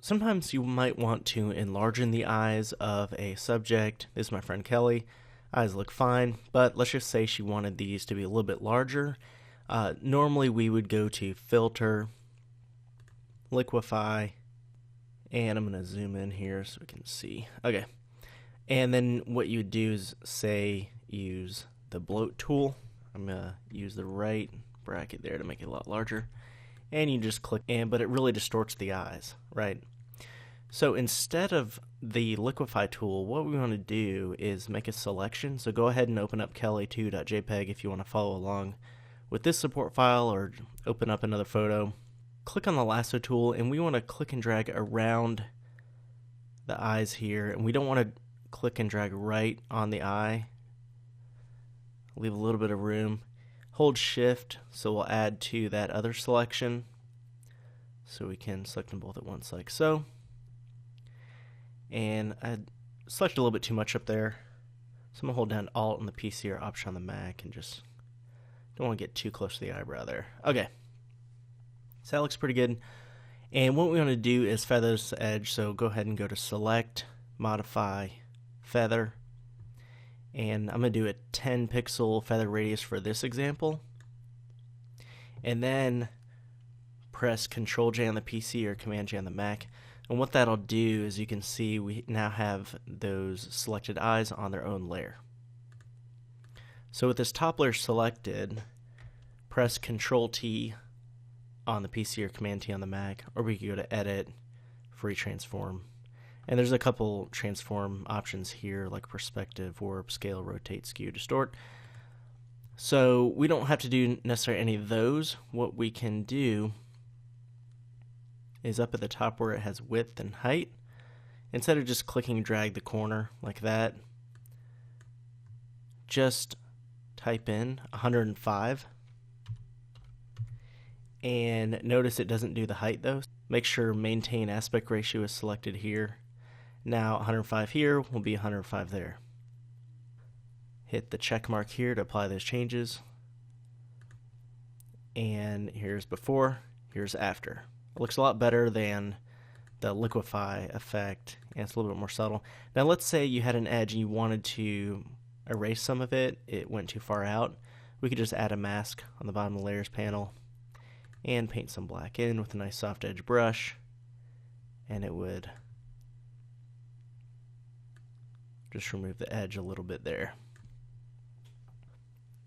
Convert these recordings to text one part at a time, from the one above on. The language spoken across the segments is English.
Sometimes you might want to enlarge the eyes of a subject. This is my friend Kelly. Eyes look fine, but let's just say she wanted these to be a little bit larger. Normally we would go to Filter, Liquify, and I'm going to zoom in here so we can see. Okay. And then what you would do is, say, use the bloat tool. I'm going to use the right bracket there to make it a lot larger. And you just click, but it really distorts the eyes, right? So instead of the Liquify tool, what we want to do is make a selection. So go ahead and open up kelly2.jpg if you want to follow along with this support file, or open up another photo. Click on the lasso tool, and we want to click and drag around the eyes here, and we don't want to click and drag right on the eye. Leave a little bit of room. Hold shift, so we'll add to that other selection, so we can select them both at once like so. And I selected a little bit too much up there, so I'm going to hold down Alt on the PC or Option on the Mac, and just don't want to get too close to the eyebrow there. Okay, so that looks pretty good. And what we want to do is feather this edge, so go ahead and go to Select, Modify, Feather, and I'm going to do a 10 pixel feather radius for this example. And then press Control J on the PC or Command J on the Mac. And what that'll do is, you can see we now have those selected eyes on their own layer. So with this top layer selected, press Control T on the PC or Command T on the Mac, or we can go to Edit, Free Transform. And there's a couple transform options here, like Perspective, Warp, Scale, Rotate, Skew, Distort. So we don't have to do necessarily any of those. What we can do is up at the top where it has width and height, instead of just clicking and drag the corner like that, just type in 105. And notice it doesn't do the height though. Make sure Maintain Aspect Ratio is selected here. Now 105 here will be 105 there. Hit the check mark here to apply those changes. And here's before, here's after. It looks a lot better than the Liquify effect, and it's a little bit more subtle. Now let's say you had an edge and you wanted to erase some of it. It went too far out. We could just add a mask on the bottom of the Layers panel and paint some black in with a nice soft edge brush, and it would just remove the edge a little bit there.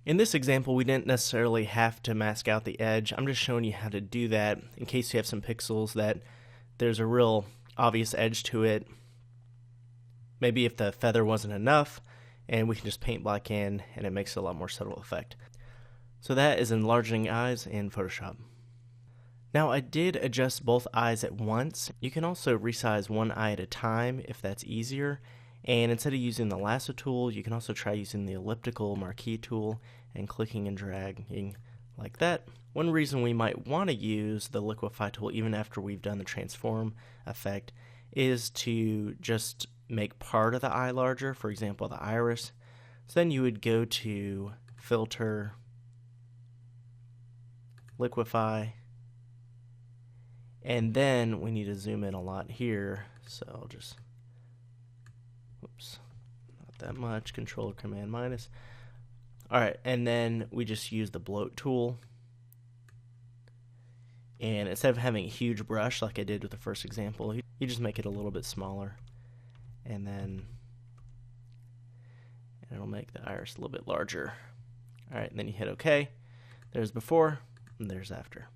In this example, we didn't necessarily have to mask out the edge. I'm just showing you how to do that in case you have some pixels that there's a real obvious edge to it. Maybe if the feather wasn't enough, and we can just paint black in, and it makes a lot more subtle effect. So that is enlarging eyes in Photoshop. Now I did adjust both eyes at once. You can also resize one eye at a time if that's easier. And instead of using the lasso tool, you can also try using the elliptical marquee tool and clicking and dragging like that. One reason we might want to use the Liquify tool even after we've done the transform effect is to just make part of the eye larger, for example the iris. So then you would go to Filter, Liquify, and then we need to zoom in a lot here, so I'll just, whoops, not that much, Control or Command minus. Alright, and then we just use the bloat tool, and instead of having a huge brush like I did with the first example, you just make it a little bit smaller, and then it'll make the iris a little bit larger. Alright, and then you hit OK. There's before, and there's after.